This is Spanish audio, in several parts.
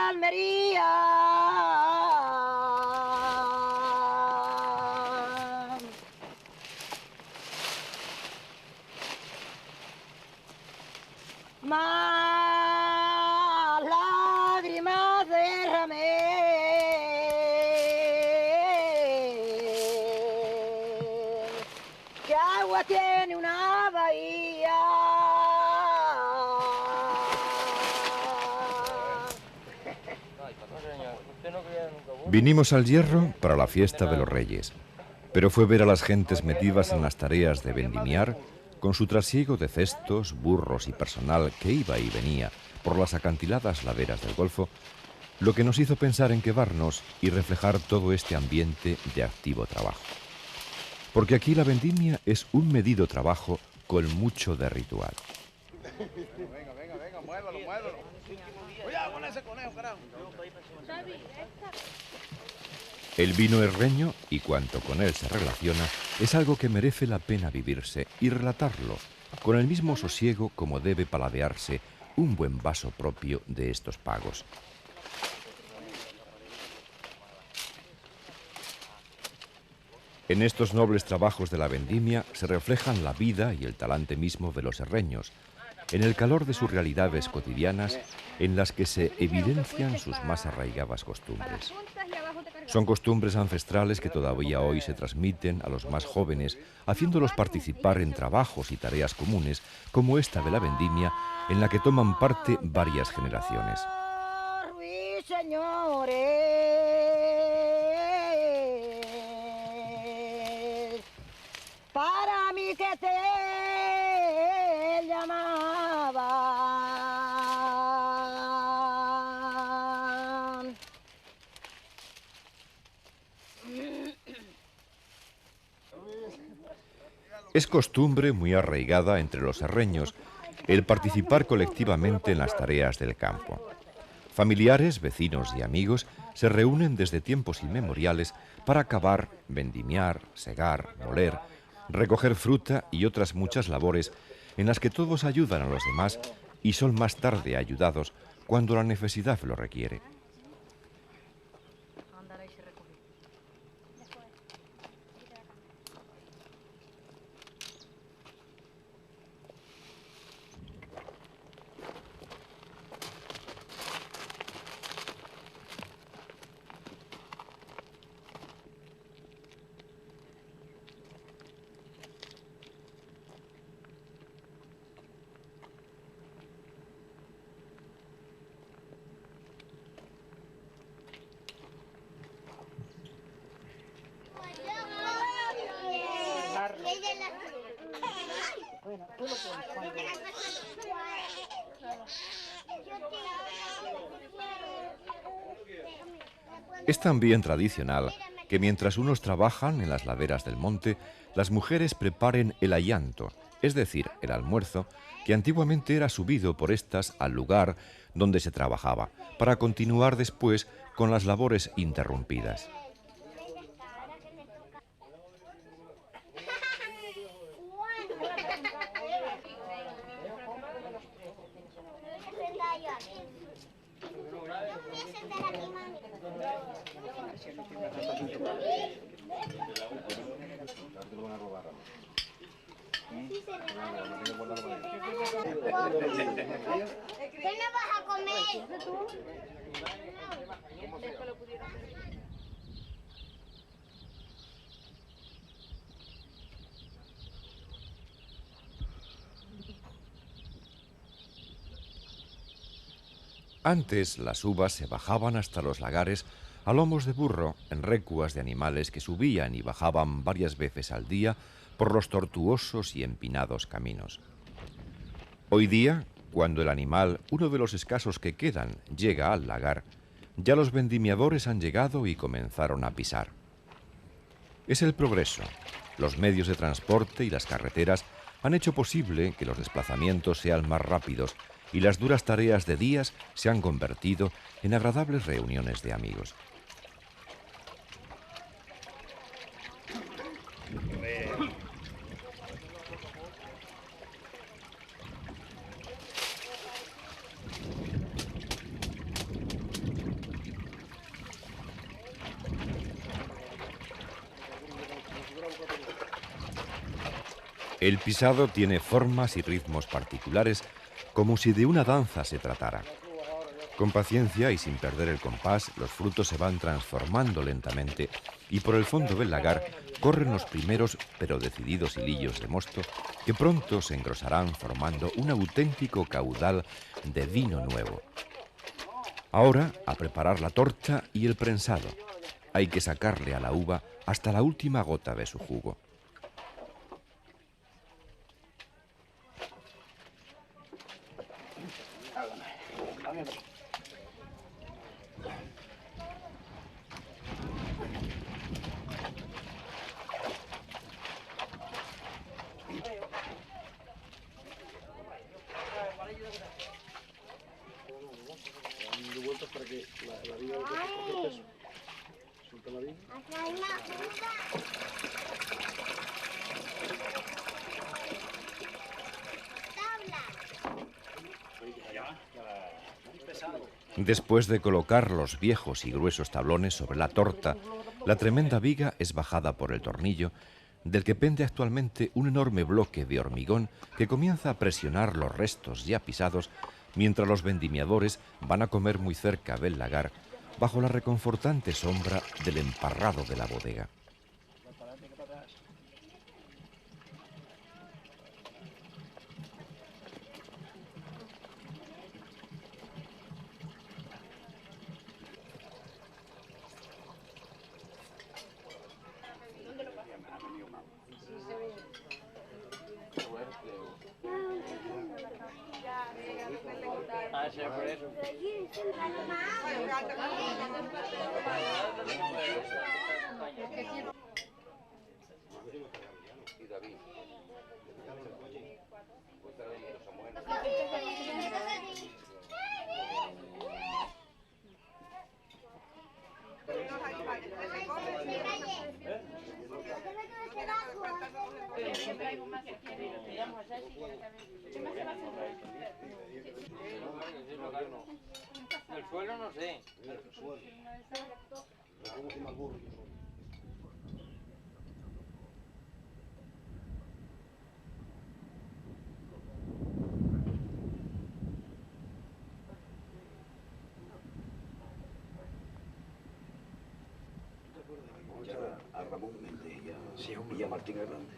Almería. Más lágrimas derramé que agua tiene una bahía. Vinimos al Hierro para la fiesta de los Reyes, pero fue ver a las gentes metidas en las tareas de vendimiar, con su trasiego de cestos, burros y personal que iba y venía por las acantiladas laderas del Golfo, lo que nos hizo pensar en quedarnos y reflejar todo este ambiente de activo trabajo. Porque aquí la vendimia es un medido trabajo con mucho de ritual. Venga, muévalo. Cuidado con ese conejo, carajo. El vino herreño y cuanto con él se relaciona es algo que merece la pena vivirse y relatarlo con el mismo sosiego como debe paladearse un buen vaso propio de estos pagos. En estos nobles trabajos de la vendimia se reflejan la vida y el talante mismo de los herreños, en el calor de sus realidades cotidianas en las que se evidencian sus más arraigadas costumbres. Son costumbres ancestrales que todavía hoy se transmiten a los más jóvenes, haciéndolos participar en trabajos y tareas comunes como esta de la vendimia, en la que toman parte varias generaciones. Para mí que te llamaban. Es costumbre muy arraigada entre los herreños el participar colectivamente en las tareas del campo. Familiares, vecinos y amigos se reúnen desde tiempos inmemoriales para cavar, vendimiar, segar, moler, recoger fruta y otras muchas labores en las que todos ayudan a los demás y son más tarde ayudados cuando la necesidad lo requiere. Es también tradicional que mientras unos trabajan en las laderas del monte, las mujeres preparen el ayanto, es decir, el almuerzo, que antiguamente era subido por estas al lugar donde se trabajaba, para continuar después con las labores interrumpidas. ¿Qué me vas a comer? Antes las uvas se bajaban hasta los lagares a lomos de burro en recuas de animales que subían y bajaban varias veces al día por los tortuosos y empinados caminos. Hoy día, cuando el animal, uno de los escasos que quedan, llega al lagar, ya los vendimiadores han llegado y comenzaron a pisar. Es el progreso. Los medios de transporte y las carreteras han hecho posible que los desplazamientos sean más rápidos y las duras tareas de días se han convertido en agradables reuniones de amigos. El pisado tiene formas y ritmos particulares como si de una danza se tratara. Con paciencia y sin perder el compás, los frutos se van transformando lentamente y por el fondo del lagar corren los primeros pero decididos hilillos de mosto que pronto se engrosarán formando un auténtico caudal de vino nuevo. Ahora, a preparar la torta y el prensado. Hay que sacarle a la uva hasta la última gota de su jugo. Acá hay una fruta. Después de colocar los viejos y gruesos tablones sobre la torta, la tremenda viga es bajada por el tornillo, del que pende actualmente un enorme bloque de hormigón que comienza a presionar los restos ya pisados, mientras los vendimiadores van a comer muy cerca del lagar, bajo la reconfortante sombra del emparrado de la bodega. El suelo no sé. A Ramón Méndez y a Martín Hernández.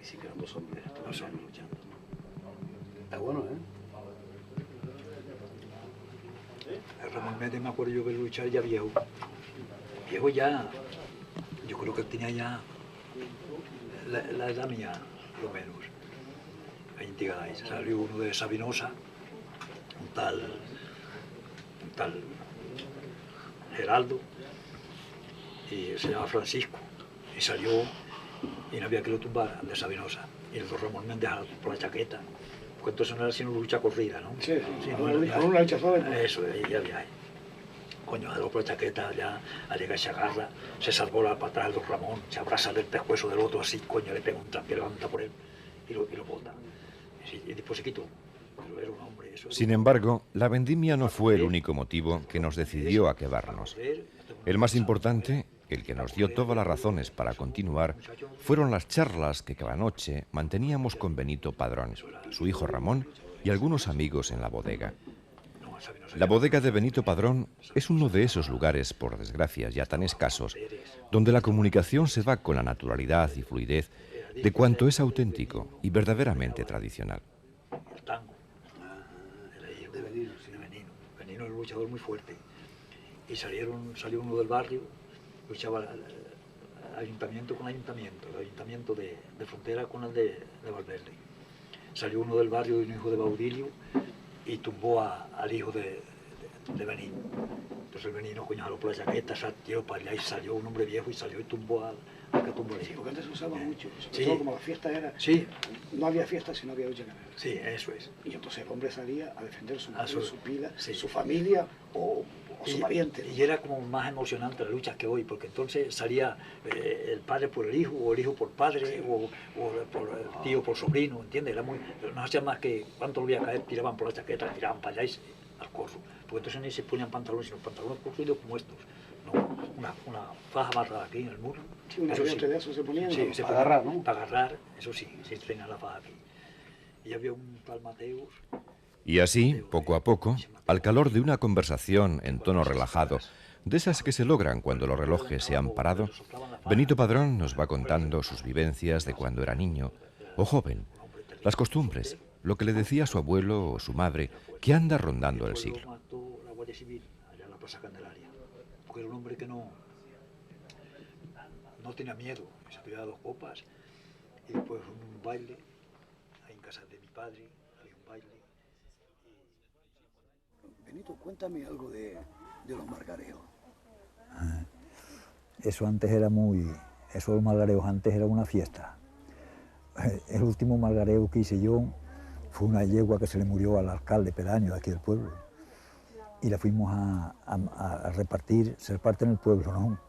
Y sí que eran dos hombres, dos años luchando. Está bueno, ¿eh? El Ramón Méndez me acuerdo yo que luchar ya viejo. Viejo ya, yo creo que tenía ya la edad mía, lo menos. Ahí en Tigaday salió uno de Sabinosa, un tal Geraldo, y se llama Francisco, y salió y no había que lo tumbara de Sabinosa. Y el don Ramón Méndez por la chaqueta, porque entonces no era sino lucha corrida, ¿no? Sí, Sí, no era una lucha sola. Eso, ya había ahí. Coño, jaló por la chaqueta, ya al llegar se agarra, se salvó la para atrás del don Ramón, se abraza del pescuezo del otro así, coño, le pega un traspié, levanta por él y lo bota. Y después se quitó. Pero era un hombre, eso. Sin embargo, la vendimia no fue el único motivo que nos decidió a quedarnos. El más importante, el que nos dio todas las razones para continuar, fueron las charlas que cada noche manteníamos con Benito Padrón, su hijo Ramón y algunos amigos en la bodega. La bodega de Benito Padrón es uno de esos lugares, por desgracia ya tan escasos, donde la comunicación se va con la naturalidad y fluidez de cuanto es auténtico y verdaderamente tradicional. El tango, el hijo de Benino. Benino era un luchador muy fuerte. Y salió uno del barrio, luchaba ayuntamiento con ayuntamiento, el ayuntamiento de Frontera con el de Valverde. Salió uno del barrio, un hijo de Baudilio, y tumbó al hijo de Benino. Entonces el Benino, coño, jaló por la chaqueta, salió para allá y salió un hombre viejo y salió y tumbó al que tumbó al hijo. Sí, porque antes se usaba mucho, sobre Sí. todo como la fiesta era, Sí, no había fiesta si no había lucha ganadera. sí, eso es. Y entonces el hombre salía a defender su A marido, su- su vida, sí. su familia o su pariente. Y era como más emocionante las luchas que hoy, porque entonces salía el padre por el hijo, o el hijo por padre, o por el tío por sobrino, ¿entiendes? Era muy, no hacía más que cuánto lo iba a caer, tiraban por la chaqueta, tiraban para allá y al corro. Porque entonces ni se ponían pantalones, sino pantalones cogidos como estos. No, una faja amarrada aquí en el muro. Sí, un arriente de eso se ponían Sí, se para agarrar, ¿no? Para agarrar, eso sí, se tenía la faja aquí. Y había un tal Mateus. Y así, poco a poco, al calor de una conversación en tono relajado, de esas que se logran cuando los relojes se han parado, Benito Padrón nos va contando sus vivencias de cuando era niño o joven, las costumbres, lo que le decía su abuelo o su madre, que anda rondando el siglo. Lo mató la Guardia Civil allá en la Plaza Candelaria, porque era un hombre que no tenía miedo, se tiraba 2 copas y después un baile, ahí en casa de mi padre, había un baile. Benito, cuéntame algo de los margareos. Eso antes era eso de los margareos antes era una fiesta. El último margareo que hice yo fue una yegua que se le murió al alcalde pedáneo de aquí del pueblo. Y la fuimos a repartir, se reparte en el pueblo, ¿no?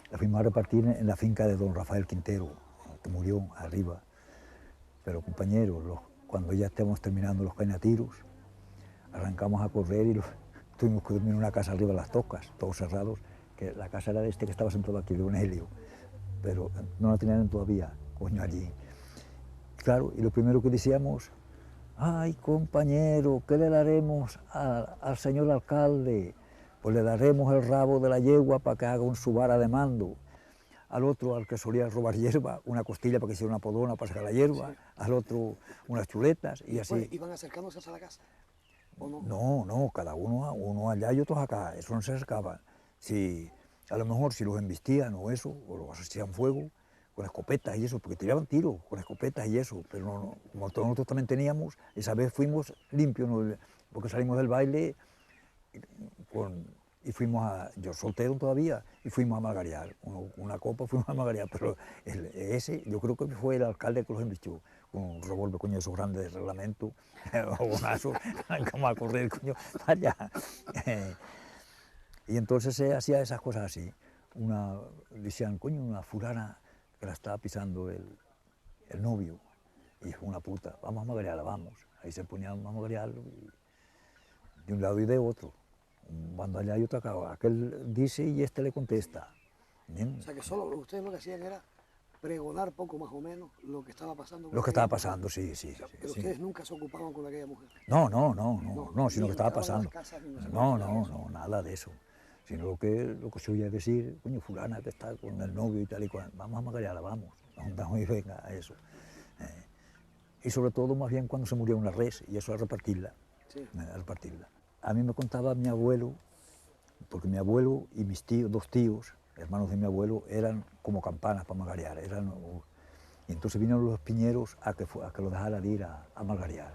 La fuimos a repartir en la finca de don Rafael Quintero, que murió arriba. Pero compañeros, cuando ya estábamos terminando los cañatiros, arrancamos a correr y tuvimos que dormir en una casa arriba de las tocas, todos cerrados, que la casa era de este que estaba sentado aquí, de un Helio, pero no la tenían todavía, coño, allí. Claro, y lo primero que decíamos, ay, compañero, ¿qué le daremos al señor alcalde? Pues le daremos el rabo de la yegua para que haga su vara de mando. Al otro, al que solía robar hierba, una costilla para que hiciera una podona para sacar la hierba, sí. Al otro unas chuletas y así. Pues, ¿iban acercándose a la casa? ¿O no? No, cada uno allá y otros acá, eso no se acercaban. Si, a lo mejor si los embistían o eso, o los hacían fuego, con escopetas y eso, porque tiraban tiros con escopetas y eso, pero no, como todos nosotros también teníamos, esa vez fuimos limpios, ¿no? Porque salimos del baile y fuimos yo soltero todavía, y fuimos a margarear, una copa fuimos a margarear, pero ese yo creo que fue el alcalde que los embistió, con un revólver, coño, esos grandes de reglamento, o bonazo, como a correr, coño, allá. Y entonces se hacía esas cosas así, decían, coño, una fulana que la estaba pisando el novio, y es una puta, vamos a margarearla, vamos. Ahí se ponían a margarearlo, de un lado y de otro. Cuando allá hay otro acá, aquel dice y este le contesta. ¿Bien? O sea que solo ustedes lo que hacían era pregonar poco más o menos lo que estaba pasando. Lo que estaba pasando, sí. Pero sí. ustedes nunca se ocupaban con aquella mujer. No, sino que estaba pasando. No, nada de eso. Sino lo que se oía decir, coño, fulana que está con el novio y tal y cual, vamos a margarearla, vamos y venga a eso. Y sobre todo más bien cuando se murió una res, y eso a repartirla. Sí. A repartirla. A mí me contaba mi abuelo, porque mi abuelo y mis tíos, 2 tíos, hermanos de mi abuelo, eran como campanas para margarear. Y entonces vinieron los piñeros a que lo dejaran ir a margarear.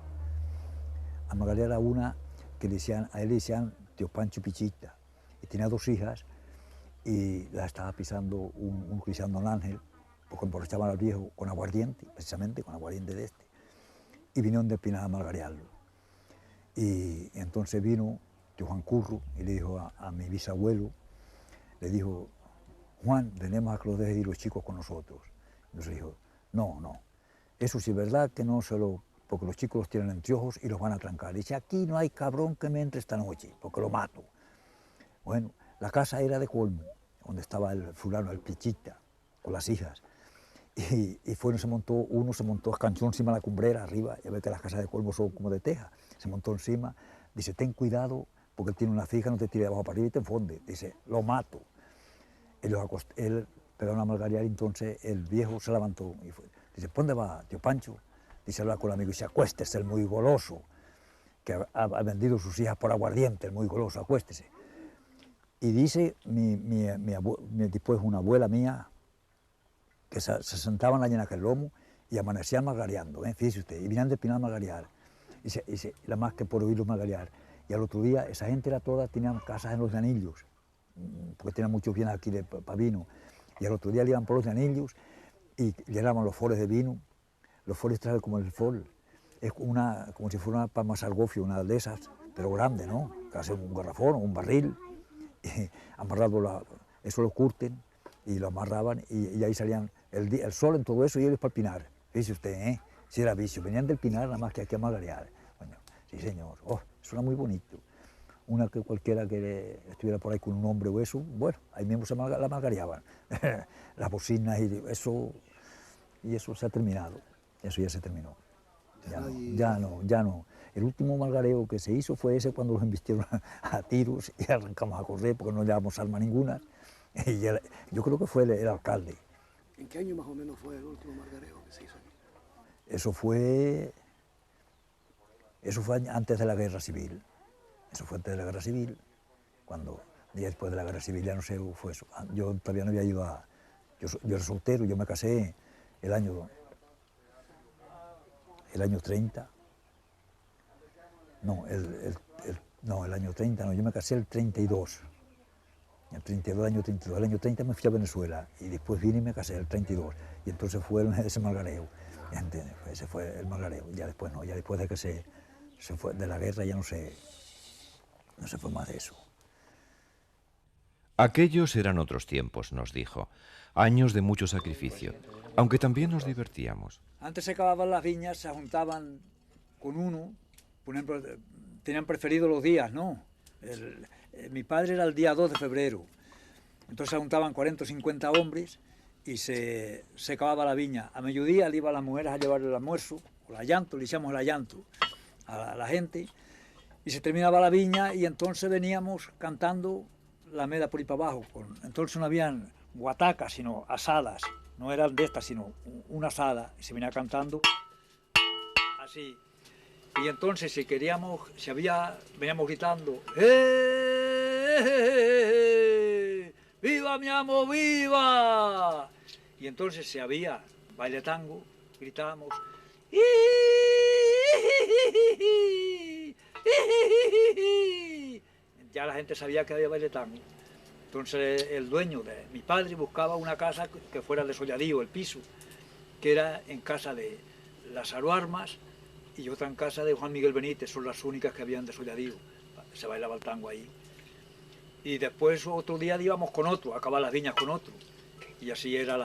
A margarear a una que a él le decían tío Pancho Pichita, y tenía 2 hijas, y la estaba pisando un cristiano don Ángel, porque emborrachaban al viejo con aguardiente, precisamente con aguardiente de este, y vinieron de Pinar a margarearlo. Y entonces vino tío Juan Curro y le dijo a mi bisabuelo, le dijo, Juan, venimos a que los dejes ir los chicos con nosotros. Entonces dijo, no, eso sí es verdad que no se lo, porque los chicos los tienen entre ojos y los van a trancar. Dice, aquí no hay cabrón que me entre esta noche, porque lo mato. Bueno, la casa era de Colmo, donde estaba el fulano, el Pichita, con las hijas. Y uno se montó, escanchó encima de la cumbrera arriba, ya ve que las casas de Colmo son como de teja, se montó encima, dice, ten cuidado, porque él tiene una fija, no te tire de abajo para arriba y te enfonde, dice, lo mato. Él pegó una margarear y entonces el viejo se levantó y fue, dice, ¿por dónde va, tío Pancho? Dice, habla con el amigo y dice, acuéstese, el muy goloso, que ha vendido sus hijas por aguardiente, el muy goloso, acuéstese. Y dice, después una abuela mía, que se sentaban allí en aquel lomo y amanecían margareando, fíjese usted, y venían de Pinar a margarear, y la más que por oírlos margarear. Y al otro día, esa gente era toda, tenían casas en los Llanillos, porque tenían muchos bienes aquí para vino, y al otro día le iban por los Llanillos y llenaban los foles de vino. Los foles traen como el fol, es como si fuera una palmasargofio, una de esas, pero grande, ¿no? Casi un garrafón o un barril, y amarrado, eso lo curten y lo amarraban y ahí salían el sol en todo eso y ellos para el Pinar. Fíjese usted, si era vicio, venían del Pinar nada más que aquí a margarear. Bueno, sí señor, suena muy bonito. una que cualquiera que estuviera por ahí con un hombre o eso, bueno, ahí mismo la malgareaban. Las bocinas y eso se ha terminado, eso ya se terminó. Ya no. El último malgareo que se hizo fue ese cuando los embistieron a tiros y arrancamos a correr porque no llevábamos arma ninguna. Y yo creo que fue el alcalde. ¿En qué año más o menos fue el último malgareo que se hizo aquí? Eso fue antes de la Guerra Civil. Eso fue antes de la Guerra Civil, cuando, ya después de la Guerra Civil ya no sé, fue eso. Yo todavía no había ido a... Yo era soltero, yo me casé el año 30. No, el año 30 no, yo me casé el 32. El 32, el año 32. El año 30 me fui a Venezuela y después vine y me casé el 32. Y entonces fue ese malgareo. ¿Entiendes? Ese fue el malgareo. Ya después no, ya después de que se fue de la guerra ya no se fue más de eso. Aquellos eran otros tiempos, nos dijo, años de mucho sacrificio, aunque también nos divertíamos. Antes se cavaban las viñas, se juntaban con uno, por ejemplo, tenían preferido los días, ¿no? Mi padre era el día 2 de febrero, entonces se juntaban 40 o 50 hombres y se cavaba la viña. A mediodía le iban las mujeres a llevar el almuerzo, o la llanto, le hicimos la llanto a la gente, y se terminaba la viña y entonces veníamos cantando la meda por ahí para abajo. Entonces no habían guatacas, sino asadas, no eran de estas, sino una asada, y se venía cantando así. Y entonces veníamos gritando, ¡viva mi amo, viva! Y entonces se había baile tango, gritábamos, ya la gente sabía que había baile tango. Entonces el dueño de mi padre buscaba una casa que fuera desolladío, el piso, que era en casa de Lázaro Armas y otra en casa de Juan Miguel Benítez, son las únicas que habían desolladío. Se bailaba el tango ahí. Y después otro día íbamos con otro, a acabar las viñas con otro. Y así era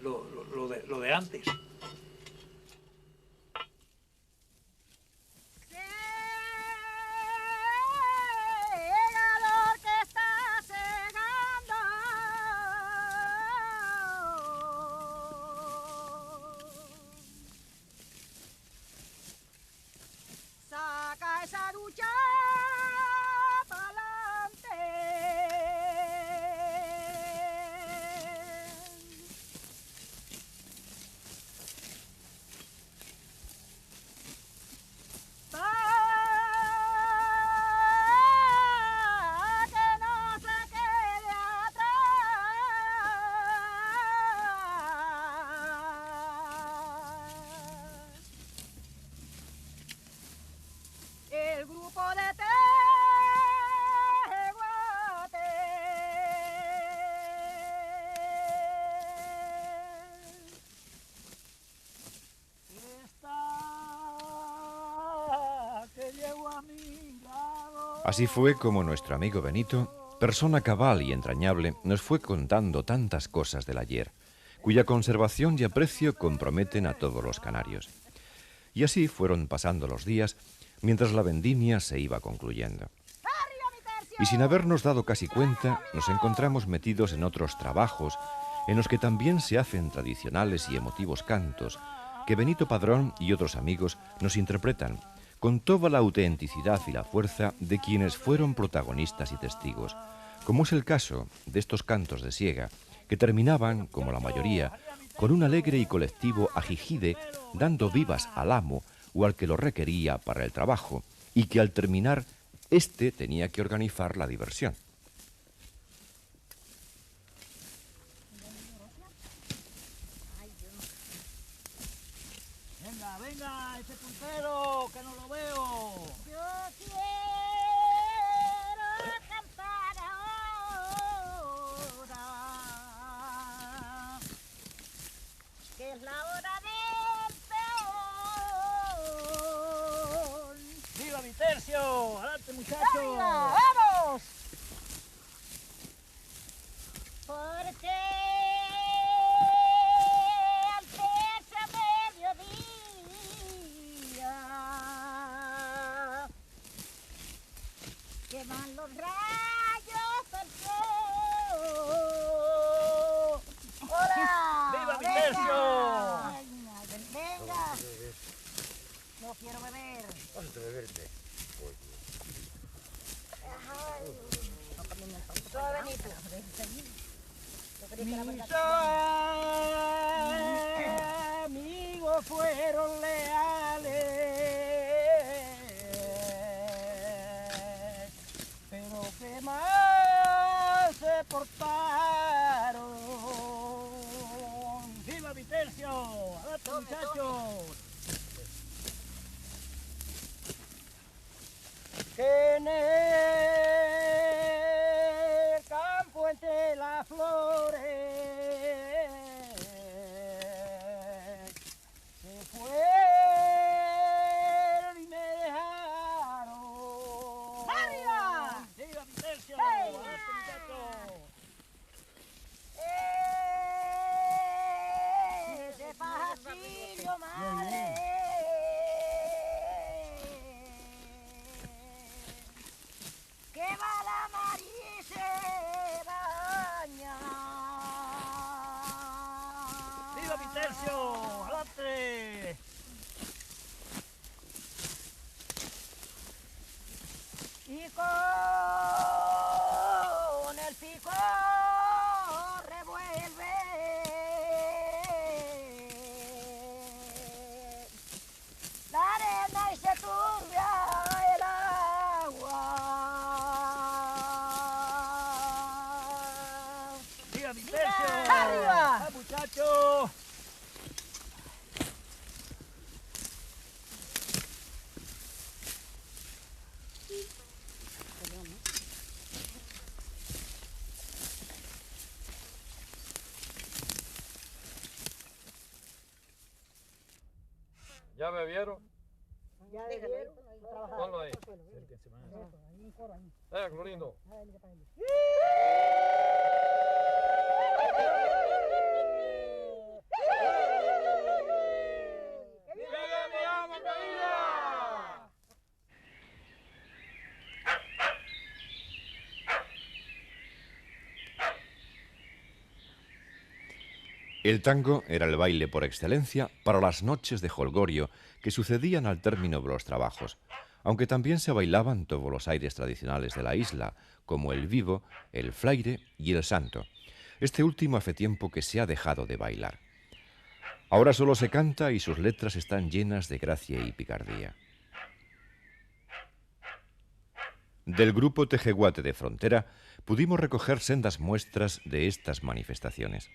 lo de antes. Saca esa ducha pa'lante. Pa' que no se quede atrás. El grupo de Teguate está que llevo a mi lado. Así fue como nuestro amigo Benito, persona cabal y entrañable, nos fue contando tantas cosas del ayer, cuya conservación y aprecio comprometen a todos los canarios. Y así fueron pasando los días, mientras la vendimia se iba concluyendo. Y sin habernos dado casi cuenta, nos encontramos metidos en otros trabajos, en los que también se hacen tradicionales y emotivos cantos, que Benito Padrón y otros amigos nos interpretan, con toda la autenticidad y la fuerza de quienes fueron protagonistas y testigos, como es el caso de estos cantos de siega, que terminaban, como la mayoría, con un alegre y colectivo ajijide, dando vivas al amo o al que lo requería para el trabajo, y que al terminar, éste tenía que organizar la diversión. Venga, venga, ese puntero, que no lo veo. Yo quiero cantar ahora, que es la hora del peón. ¡Viva mi tercio! ¡Adelante, muchachos! ¡Venga, vamos! Porque al hacerse mediodía Mis amigos fueron leales, pero que mal se portaron. ¡Viva Vitercio! ¡Adelante, muchachos! Que en el campo entre las flores se fueron y me dejaron. ¡Arriba! ¡Viva Vitercio! ¡Hey! ¡Adelante, muchachos! Ese pajarillo, madre. Que va la mar y se baña. ¡Viva Vitercio! ¡Adelante! Y con el pico revuelve la arena y se turbia el agua. ¡Viva Vitercio! ¡Arriba! ¡Ah, muchachos! ¿Ya bebieron? Ya debieron Ponlo ahí. Clorindo. ¡Viva mi alma querida! El tango era el baile por excelencia para las noches de jolgorio que sucedían al término de los trabajos, aunque también se bailaban todos los aires tradicionales de la isla, como el vivo, el flaire y el santo. Este último hace tiempo que se ha dejado de bailar. Ahora solo se canta y sus letras están llenas de gracia y picardía. Del grupo Tejeguate de Frontera pudimos recoger sendas muestras de estas manifestaciones.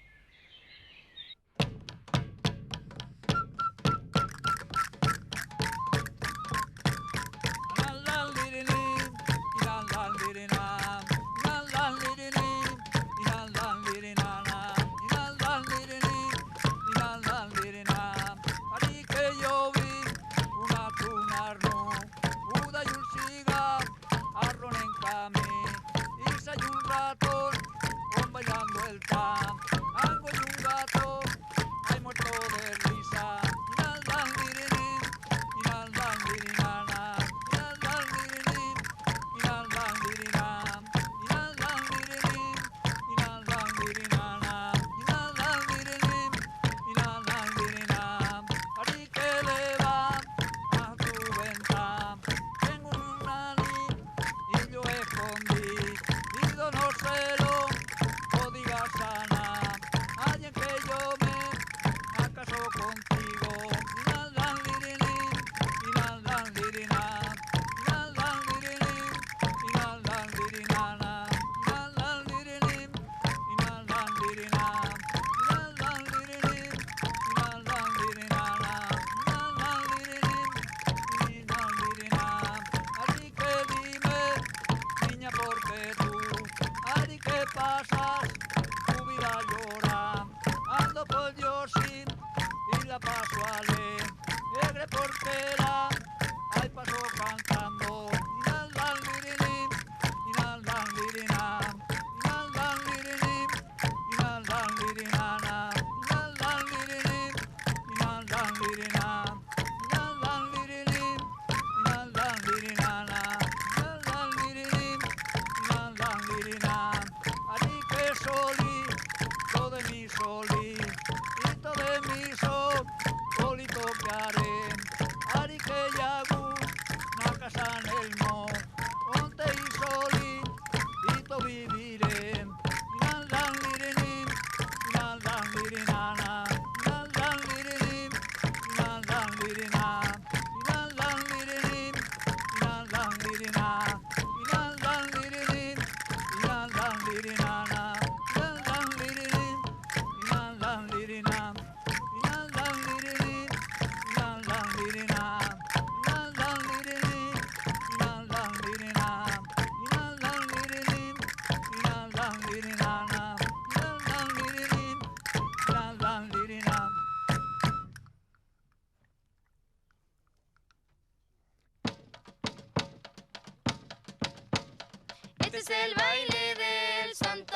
Este es el baile del santo,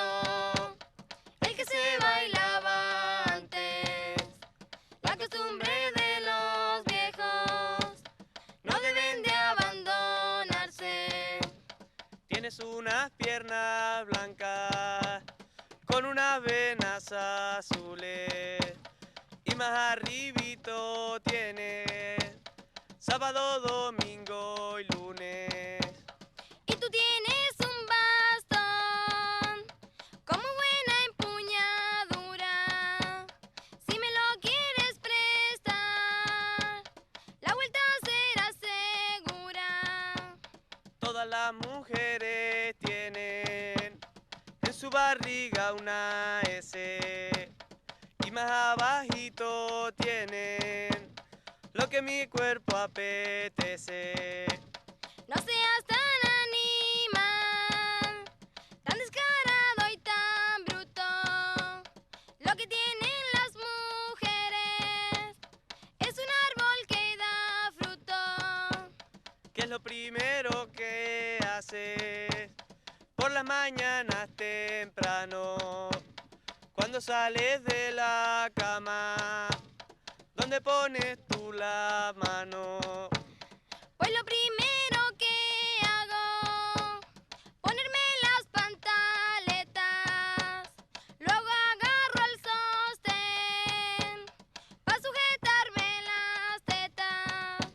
el que se bailaba antes. La costumbre de los viejos no deben de abandonarse. Tienes unas piernas blancas con unas venas azules y más arribito tienes sábado, domingo y lunes. Y tú tienes un bastón con muy buena empuñadura. Si me lo quieres prestar, la vuelta será segura. Todas las mujeres tienen en su barriga una S y más abajito tienen lo que mi cuerpo apetece. No seas tan animal, tan descarado y tan bruto. Lo que tienen las mujeres es un árbol que da fruto. ¿Qué es lo primero que haces por las mañanas temprano? Cuando sales de la cama, ¿dónde pones tú la mano? Pues lo primero que hago, ponerme las pantaletas. Luego agarro el sostén para sujetarme las tetas.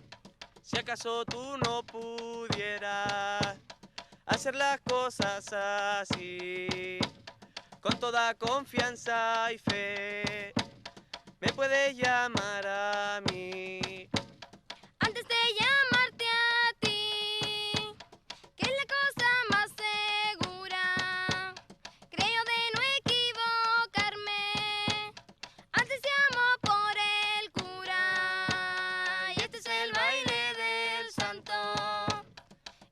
Si acaso tú no pudieras hacer las cosas así, con toda confianza y fe, me puedes llamar a mí. Antes de llamarte a ti, que es la cosa más segura, creo de no equivocarme. Antes llamo por el cura. Y este es el baile del santo,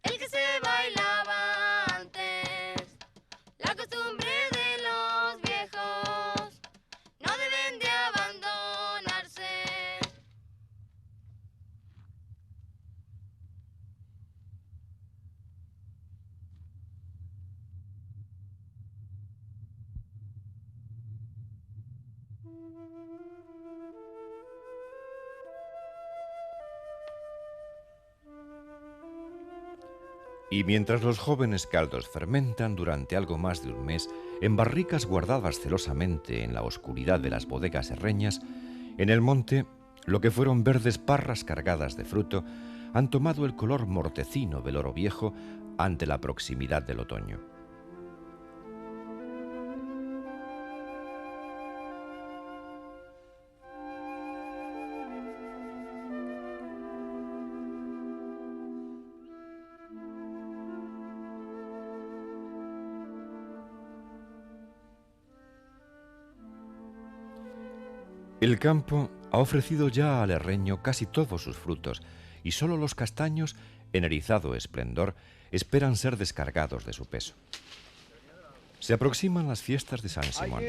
el que se bailaba antes. La costumbre de los viejos no deben de abandonarse. Y mientras los jóvenes caldos fermentan durante algo más de un mes en barricas guardadas celosamente en la oscuridad de las bodegas herreñas, en el monte, lo que fueron verdes parras cargadas de fruto han tomado el color mortecino del oro viejo ante la proximidad del otoño. El campo ha ofrecido ya al herreño casi todos sus frutos y solo los castaños, en erizado esplendor, esperan ser descargados de su peso. Se aproximan las fiestas de San Simón.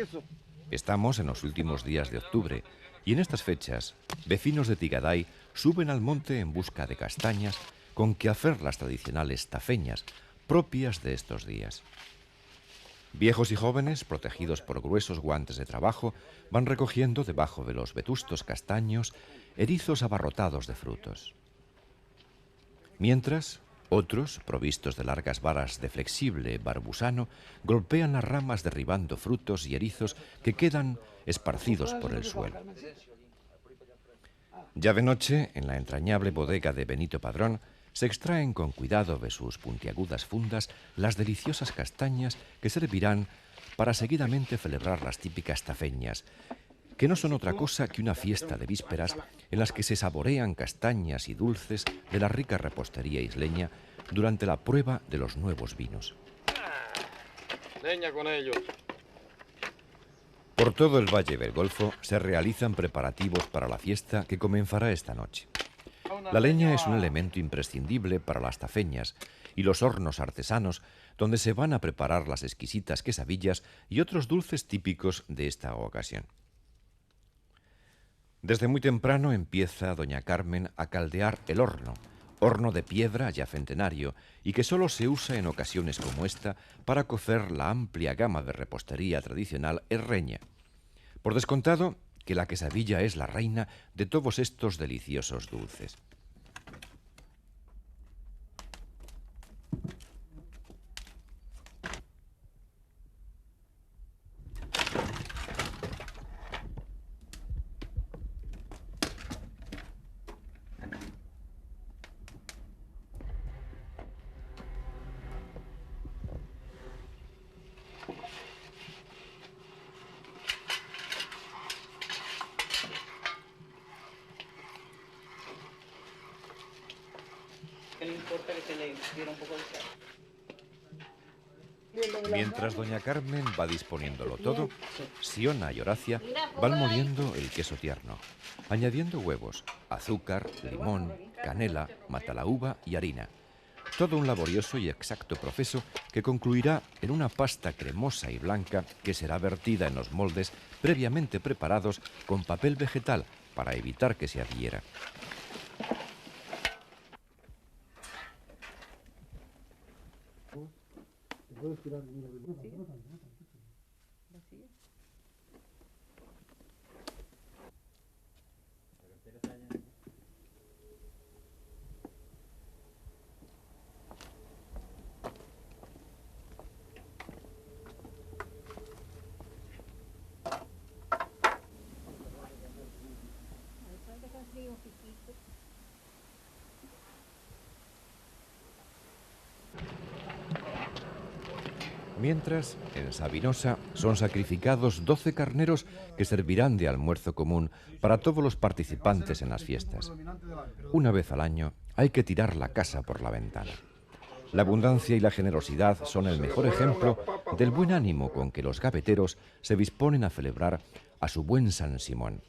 Estamos en los últimos días de octubre y en estas fechas, vecinos de Tigaday suben al monte en busca de castañas con que hacer las tradicionales tafeñas propias de estos días. Viejos y jóvenes, protegidos por gruesos guantes de trabajo, van recogiendo debajo de los vetustos castaños erizos abarrotados de frutos. Mientras, otros, provistos de largas varas de flexible barbusano, golpean las ramas derribando frutos y erizos que quedan esparcidos por el suelo. Ya de noche, en la entrañable bodega de Benito Padrón, se extraen con cuidado de sus puntiagudas fundas las deliciosas castañas que servirán para seguidamente celebrar las típicas tafeñas, que no son otra cosa que una fiesta de vísperas en las que se saborean castañas y dulces de la rica repostería isleña durante la prueba de los nuevos vinos. Leña con ellos. Por todo el Valle del Golfo se realizan preparativos para la fiesta que comenzará esta noche. La leña es un elemento imprescindible para las tafeñas y los hornos artesanos donde se van a preparar las exquisitas quesadillas y otros dulces típicos de esta ocasión. Desde muy temprano empieza doña Carmen a caldear el horno, horno de piedra ya centenario y que solo se usa en ocasiones como esta para cocer la amplia gama de repostería tradicional herreña. Por descontado que la quesadilla es la reina de todos estos deliciosos dulces. ¿Qué le importa que se le diera un poco de sal? Mientras doña Carmen va disponiéndolo todo, Siona y Horacia van moliendo el queso tierno, añadiendo huevos, azúcar, limón, canela, matalaúva y harina. Todo un laborioso y exacto proceso que concluirá en una pasta cremosa y blanca que será vertida en los moldes previamente preparados con papel vegetal para evitar que se adhiera. Mientras, en Sabinosa son sacrificados 12 carneros que servirán de almuerzo común para todos los participantes en las fiestas. Una vez al año hay que tirar la casa por la ventana. La abundancia y la generosidad son el mejor ejemplo del buen ánimo con que los gaveteros se disponen a celebrar a su buen San Simón.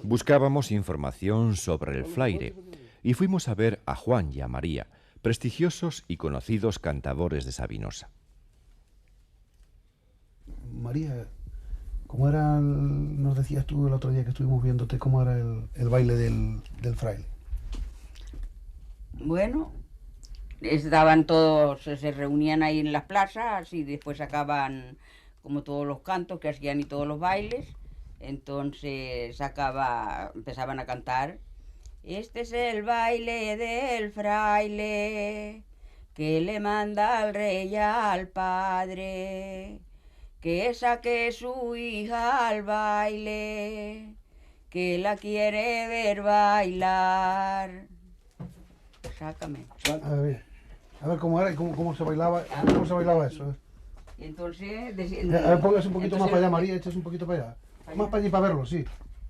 Buscábamos información sobre el flaire y fuimos a ver a Juan y a María, prestigiosos y conocidos cantadores de Sabinosa. María, ¿cómo era, nos decías tú el otro día que estuvimos viéndote, cómo era el baile del fraile? Bueno, estaban todos, se reunían ahí en las plazas y después sacaban como todos los cantos que hacían y todos los bailes. Entonces empezaban a cantar. Este es el baile del fraile que le manda al rey y al padre, que saque su hija al baile, que la quiere ver bailar. Sácame. A ver cómo era y cómo se bailaba eso. Y entonces... A ver, póngase un poquito más para allá, María, échese un poquito para allá. Más para allí para verlo, sí.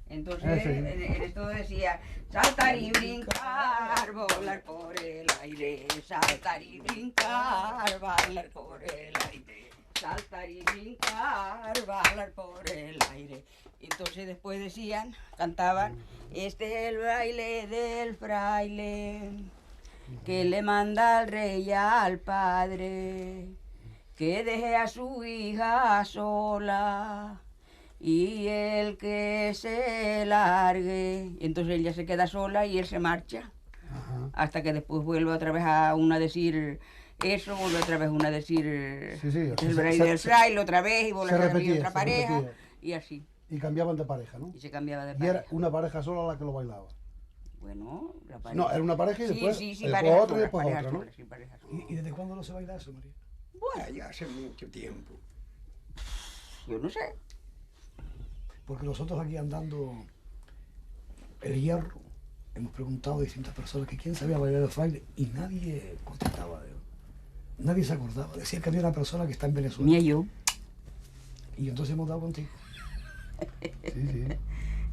Entonces, en esto decía, saltar y brincar, volar por el aire, saltar y brincar, bailar por el aire, saltar y brincar, bailar por el aire. Entonces después decían, cantaban, este es el baile del fraile, que le manda al rey y al padre, que deje a su hija sola, y el que se largue. Y entonces ella se queda sola y él se marcha. Ajá. Hasta que después vuelve otra vez a una a decir eso, vuelve otra vez una a decir el baile del fraile otra vez, y vuelve a salir otra pareja, y así. Y cambiaban de pareja, ¿no? Y se cambiaba de pareja. Y era una pareja sola la que lo bailaba. Bueno, la pareja. No, era una pareja y después, pareja otra y después otra, ¿no? Sí, pareja sola. ¿Y desde cuándo no se baila eso, María? Bueno, ya hace mucho tiempo. Yo no sé. Porque nosotros aquí andando el hierro, hemos preguntado a distintas personas que quién sabía bailar el fraile y nadie contestaba. Nadie se acordaba. Decía que había una persona que está en Venezuela. Ni yo. Y entonces hemos dado contigo.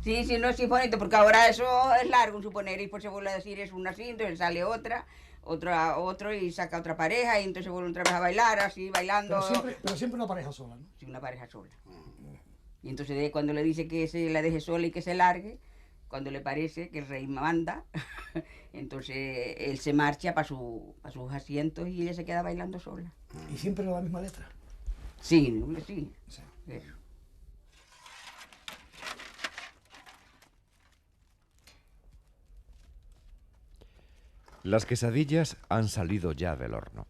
Sí, no es bonito, porque ahora eso es largo, suponer, y pues se vuelve a decir es una así, entonces sale otro y saca otra pareja, y entonces vuelve otra vez a bailar, así, bailando. Pero siempre una pareja sola, ¿no? Sí, una pareja sola. Y entonces cuando le dice que se la deje sola y que se largue, cuando le parece que el rey manda, entonces él se marcha para sus asientos y ella se queda bailando sola. ¿Y siempre la misma letra? Sí, sí. Sí. Eso. Las quesadillas han salido ya del horno.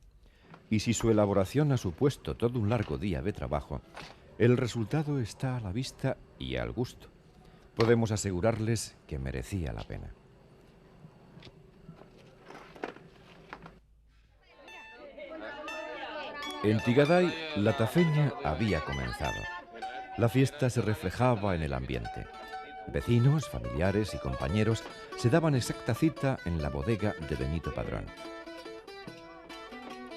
Y si su elaboración ha supuesto todo un largo día de trabajo, el resultado está a la vista y al gusto. Podemos asegurarles que merecía la pena. En Tigaday, la tafeña había comenzado. La fiesta se reflejaba en el ambiente. Vecinos, familiares y compañeros se daban exacta cita en la bodega de Benito Padrón.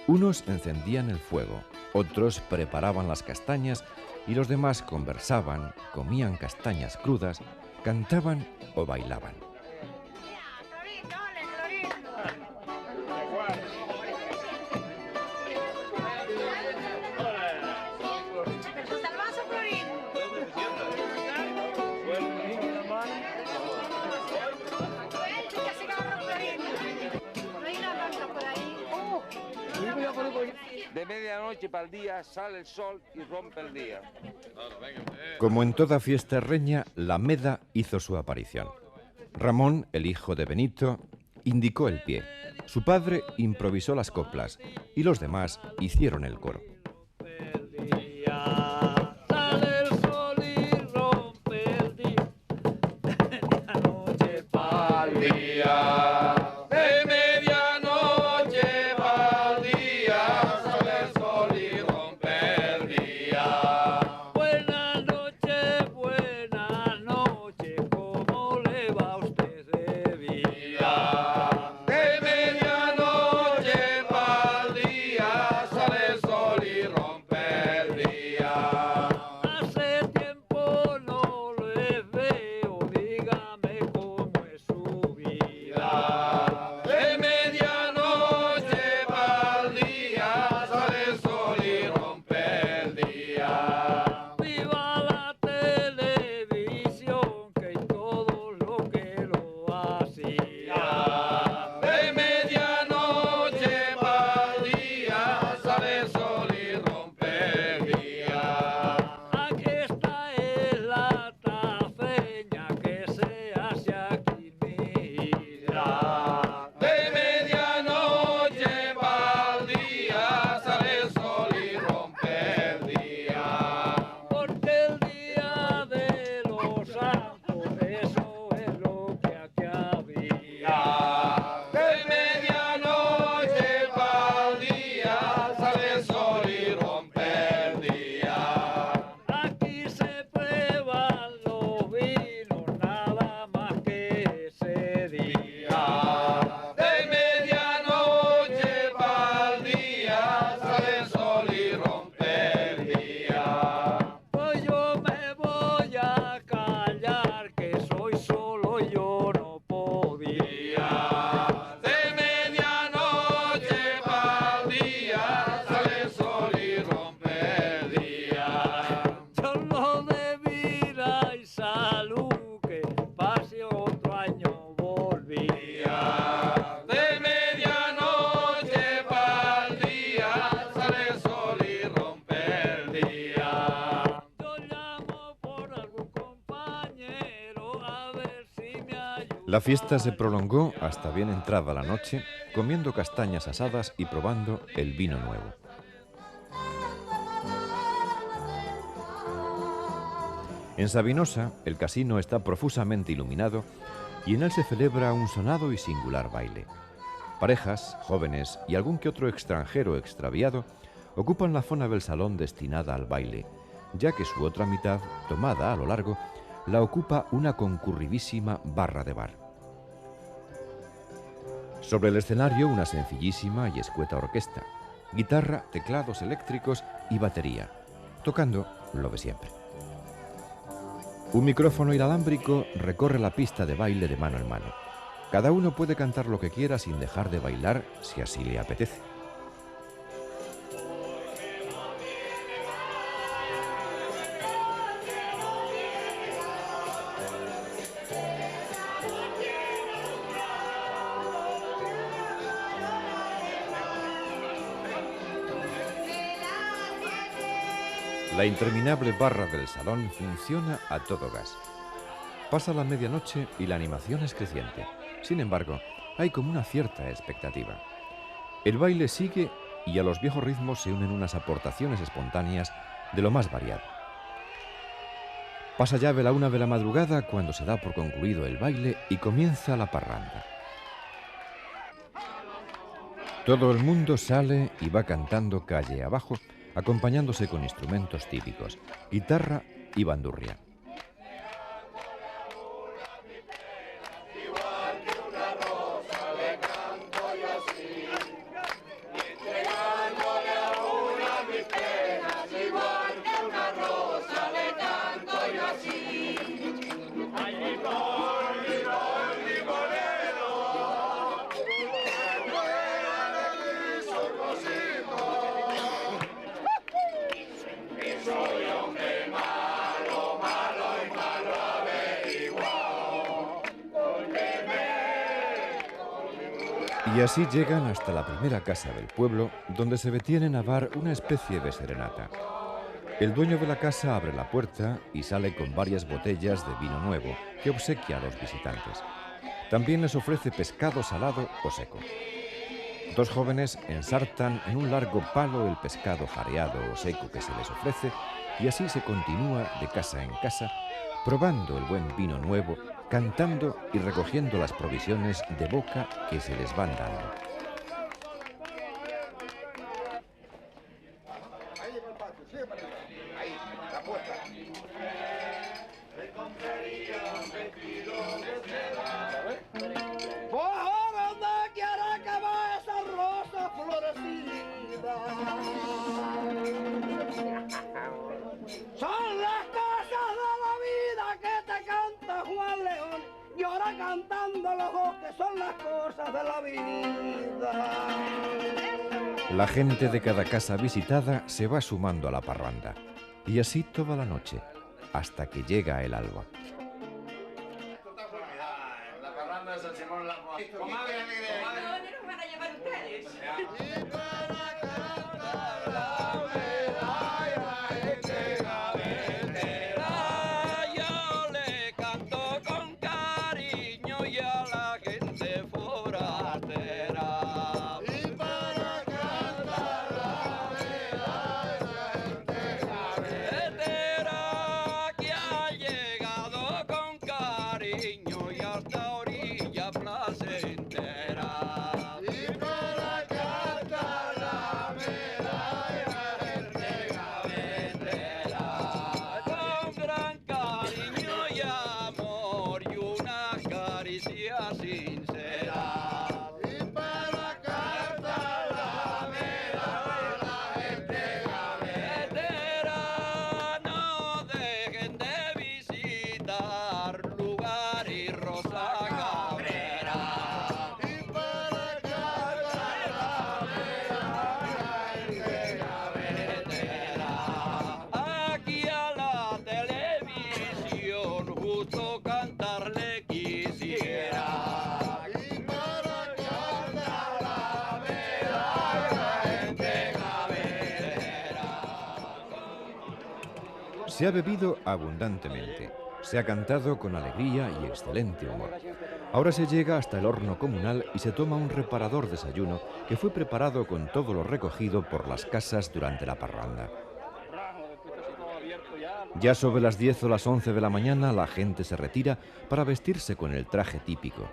Unos encendían el fuego, otros preparaban las castañas y los demás conversaban, comían castañas crudas, cantaban o bailaban. De medianoche para el día sale el sol y rompe el día. Como en toda fiesta herreña, la meda hizo su aparición. Ramón, el hijo de Benito, indicó el pie. Su padre improvisó las coplas y los demás hicieron el coro. Sale el sol y rompe el día, de medianoche pa'l día. De medianoche pa'l día, sale el sol y rompe el día. Buenas noches, ¿cómo le va a usted de vida? De medianoche pa'l día, sale el sol y rompe el día. Hace tiempo no le veo, dígame cómo es su vida. De medianoche pa'l día, sale el sol y rompe el día. Viva la televisión, que en todo lo que lo hacía. De medianoche pa'l día, sale el sol y rompe el día. Aquí está la tafeña que se hace aquí en mi isla. De medianoche pa'l día, sale el sol y rompe el día. Porque el día de los santos, eso es lo que aquí había. De medianoche pa'l día, sale el sol y rompe el día. Aquí se prueban los vinos nada más que ese día. De medianoche pa'l día, sale el sol y rompe el día. Pues yo me voy a callar, que soy solo, yo no podía. De medianoche pa'l día, sale el sol y rompe el día. Yo lo de vida y salud, que pase otro año volvía. De medianoche pa'l día, sale el sol y rompe el día. Yo llamo por algún compañero a ver si me ayuda. La fiesta se prolongó hasta bien entrada la noche, comiendo castañas asadas y probando el vino nuevo. En Sabinosa, el casino está profusamente iluminado y en él se celebra un sonado y singular baile. Parejas, jóvenes y algún que otro extranjero extraviado ocupan la zona del salón destinada al baile, ya que su otra mitad, tomada a lo largo, la ocupa una concurridísima barra de bar. Sobre el escenario una sencillísima y escueta orquesta, guitarra, teclados eléctricos y batería, tocando lo de siempre. Un micrófono inalámbrico recorre la pista de baile de mano en mano. Cada uno puede cantar lo que quiera sin dejar de bailar si así le apetece. La interminable barra del salón funciona a todo gas. Pasa la medianoche y la animación es creciente. Sin embargo, hay como una cierta expectativa. El baile sigue y a los viejos ritmos se unen unas aportaciones espontáneas de lo más variado. Pasa ya la 1 de la madrugada cuando se da por concluido el baile y comienza la parranda. Todo el mundo sale y va cantando calle abajo, acompañándose con instrumentos típicos, guitarra y bandurria. Y así llegan hasta la primera casa del pueblo, donde se detienen a dar una especie de serenata. El dueño de la casa abre la puerta y sale con varias botellas de vino nuevo que obsequia a los visitantes. También les ofrece pescado salado o seco. Dos jóvenes ensartan en un largo palo el pescado jareado o seco que se les ofrece y así se continúa de casa en casa, probando el buen vino nuevo, cantando y recogiendo las provisiones de boca que se les van dando. Son las cosas de la vida que te canta Juan León, y ahora cantando los dos que son las cosas de la vida. La gente de cada casa visitada se va sumando a la parranda, y así toda la noche, hasta que llega el alba. La parranda de San Simón la ¿dónde nos van a llevar ustedes? Se ha bebido abundantemente, se ha cantado con alegría y excelente humor. Ahora se llega hasta el horno comunal y se toma un reparador desayuno que fue preparado con todo lo recogido por las casas durante la parranda. Ya sobre las 10 o las 11 de la mañana la gente se retira para vestirse con el traje típico.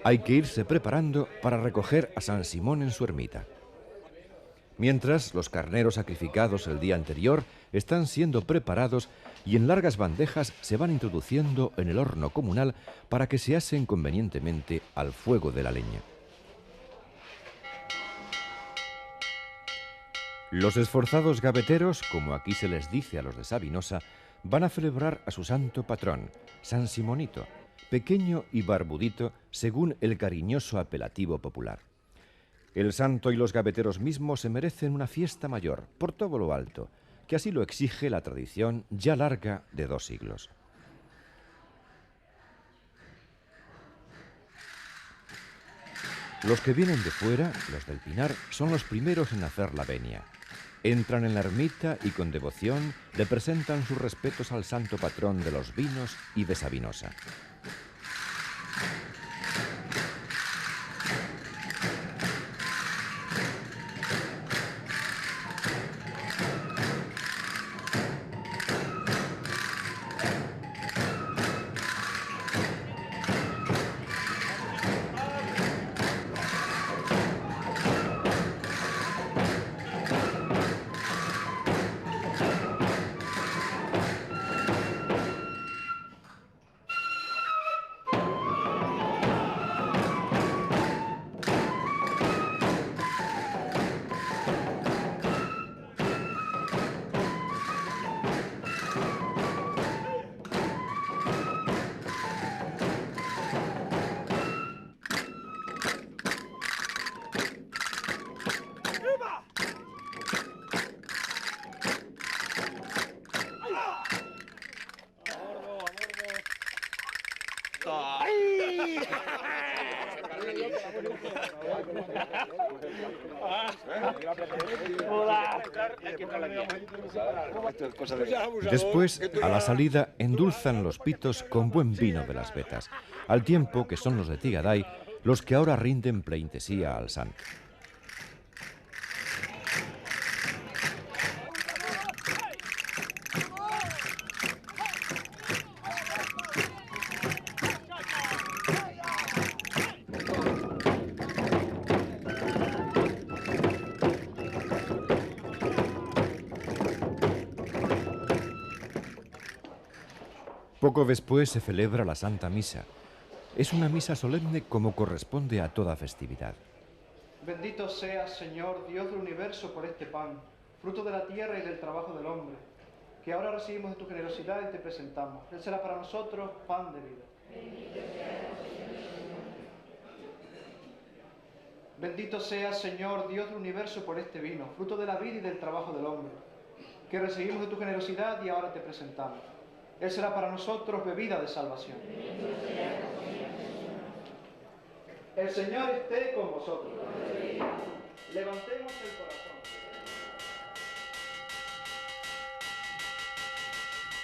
Hay que irse preparando para recoger a San Simón en su ermita. Mientras, los carneros sacrificados el día anterior están siendo preparados y en largas bandejas se van introduciendo en el horno comunal para que se asen convenientemente al fuego de la leña. Los esforzados gaveteros, como aquí se les dice a los de Sabinosa, van a celebrar a su santo patrón, San Simonito, pequeño y barbudito según el cariñoso apelativo popular. El santo y los gaveteros mismos se merecen una fiesta mayor, por todo lo alto, que así lo exige la tradición ya larga de 2 siglos. Los que vienen de fuera, los del Pinar, son los primeros en hacer la venia. Entran en la ermita y con devoción le presentan sus respetos al santo patrón de los vinos y de Sabinosa. Después, a la salida, endulzan los pitos con buen vino de las vetas, al tiempo que son los de Tigaday los que ahora rinden pleitesía al santo. Poco después se celebra la Santa Misa. Es una misa solemne como corresponde a toda festividad. Bendito seas, Señor, Dios del universo, por este pan, fruto de la tierra y del trabajo del hombre, que ahora recibimos de tu generosidad y te presentamos. Él será para nosotros pan de vida. Bendito seas, Señor, Dios del universo, por este vino, fruto de la vida y del trabajo del hombre, que recibimos de tu generosidad y ahora te presentamos. Él será para nosotros bebida de salvación. El Señor esté con vosotros. Levantemos el corazón.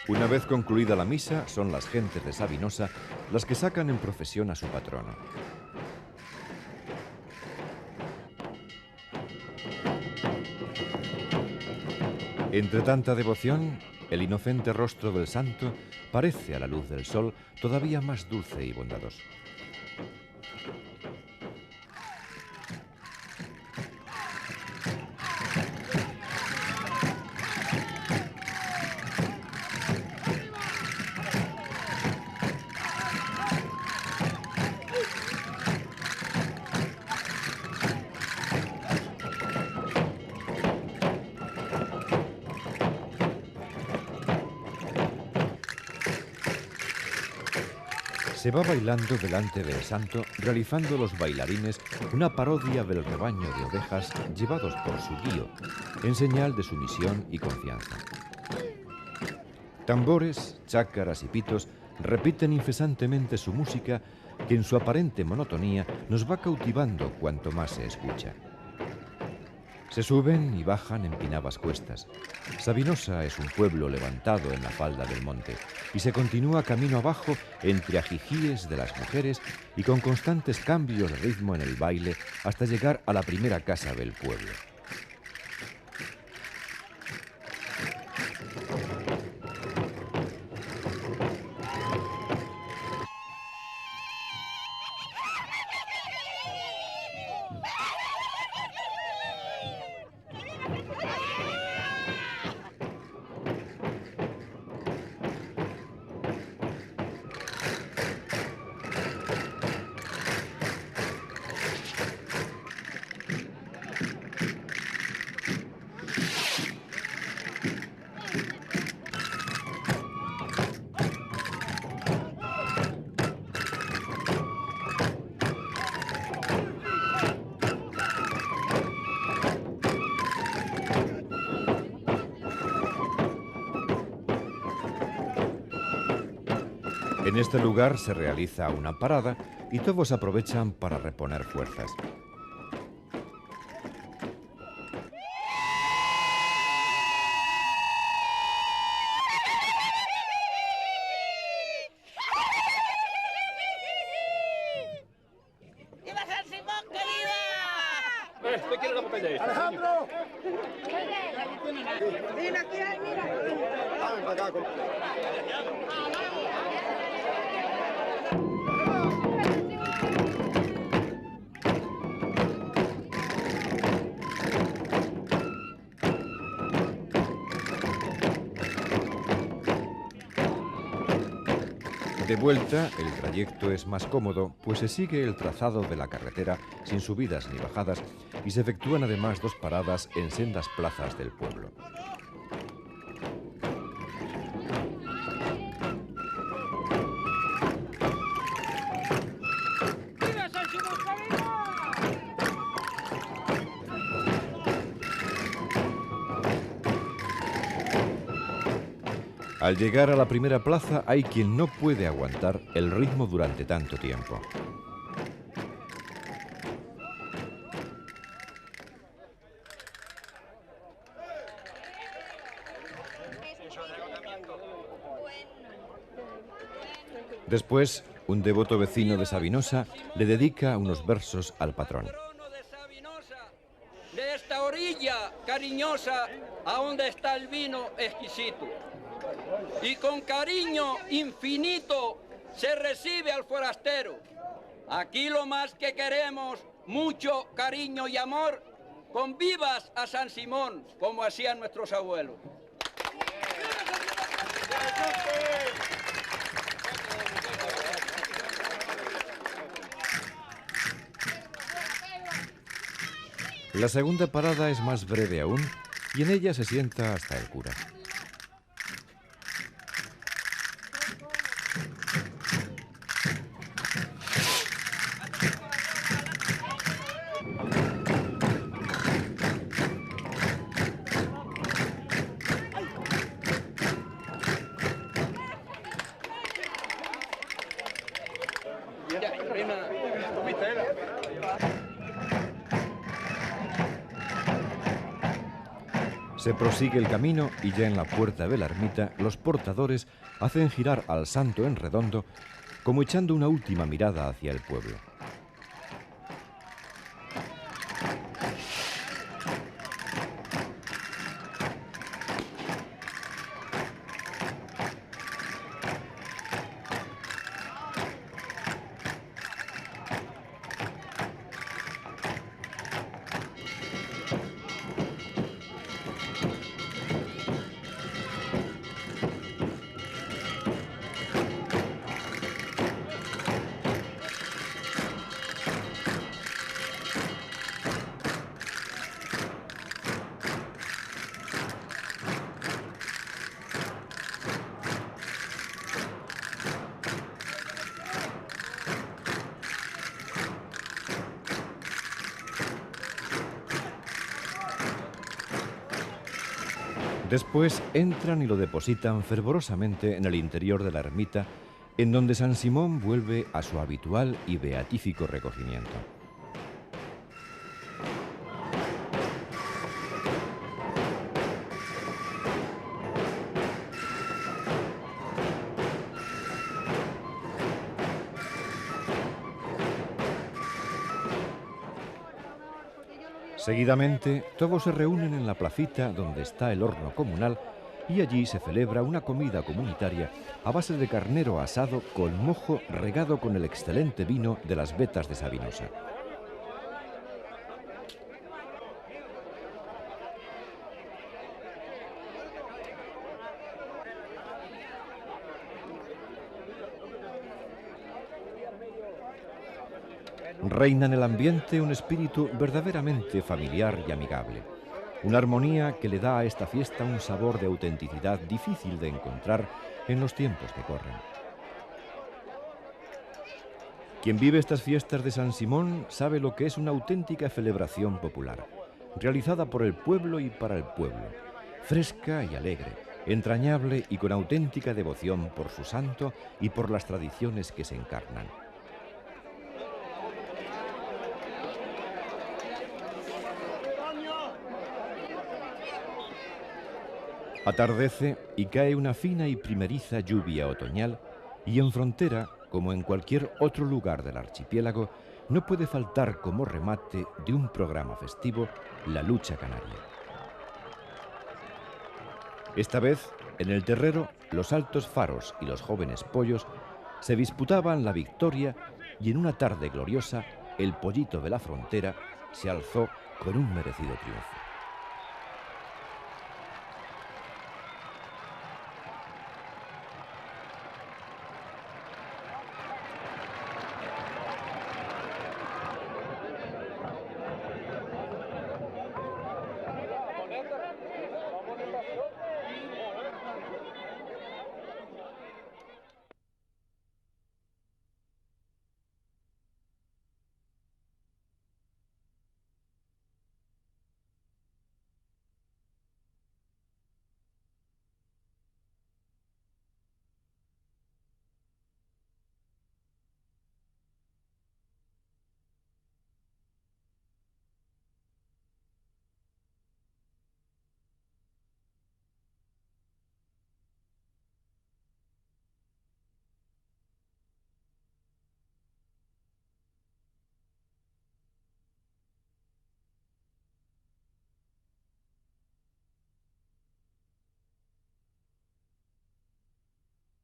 Una vez concluida la misa, son las gentes de Sabinosa las que sacan en procesión a su patrono. Entre tanta devoción, el inocente rostro del santo parece a la luz del sol todavía más dulce y bondadoso. Se va bailando delante del santo, realizando los bailarines una parodia del rebaño de ovejas llevados por su guío, en señal de sumisión y confianza. Tambores, chácaras y pitos repiten incesantemente su música, que en su aparente monotonía nos va cautivando cuanto más se escucha. Se suben y bajan empinadas cuestas. Sabinosa es un pueblo levantado en la falda del monte y se continúa camino abajo entre ajijíes de las mujeres y con constantes cambios de ritmo en el baile hasta llegar a la primera casa del pueblo. En este lugar se realiza una parada y todos aprovechan para reponer fuerzas. ¡Alejandro! Mira, aquí hay, mira. De vuelta, el trayecto es más cómodo, pues se sigue el trazado de la carretera sin subidas ni bajadas y se efectúan además 2 paradas en sendas plazas del pueblo. Al llegar a la primera plaza hay quien no puede aguantar el ritmo durante tanto tiempo. Después, un devoto vecino de Sabinosa le dedica unos versos al patrón. De esta orilla cariñosa, a donde está el vino exquisito. Y con cariño infinito se recibe al forastero. Aquí lo más que queremos, mucho cariño y amor, con vivas a San Simón, como hacían nuestros abuelos. La segunda parada es más breve aún y en ella se sienta hasta el cura. Se prosigue el camino y ya en la puerta de la ermita los portadores hacen girar al santo en redondo, como echando una última mirada hacia el pueblo. Después entran y lo depositan fervorosamente en el interior de la ermita, en donde San Simón vuelve a su habitual y beatífico recogimiento. Seguidamente, todos se reúnen en la placita donde está el horno comunal y allí se celebra una comida comunitaria a base de carnero asado con mojo regado con el excelente vino de las Vetas de Sabinosa. Reina en el ambiente un espíritu verdaderamente familiar y amigable, una armonía que le da a esta fiesta un sabor de autenticidad difícil de encontrar en los tiempos que corren. Quien vive estas fiestas de San Simón sabe lo que es una auténtica celebración popular, realizada por el pueblo y para el pueblo, fresca y alegre, entrañable y con auténtica devoción por su santo y por las tradiciones que se encarnan. Atardece y cae una fina y primeriza lluvia otoñal y en frontera, como en cualquier otro lugar del archipiélago, no puede faltar como remate de un programa festivo la lucha canaria. Esta vez, en el terrero, los altos faros y los jóvenes pollos se disputaban la victoria y en una tarde gloriosa el pollito de la frontera se alzó con un merecido triunfo.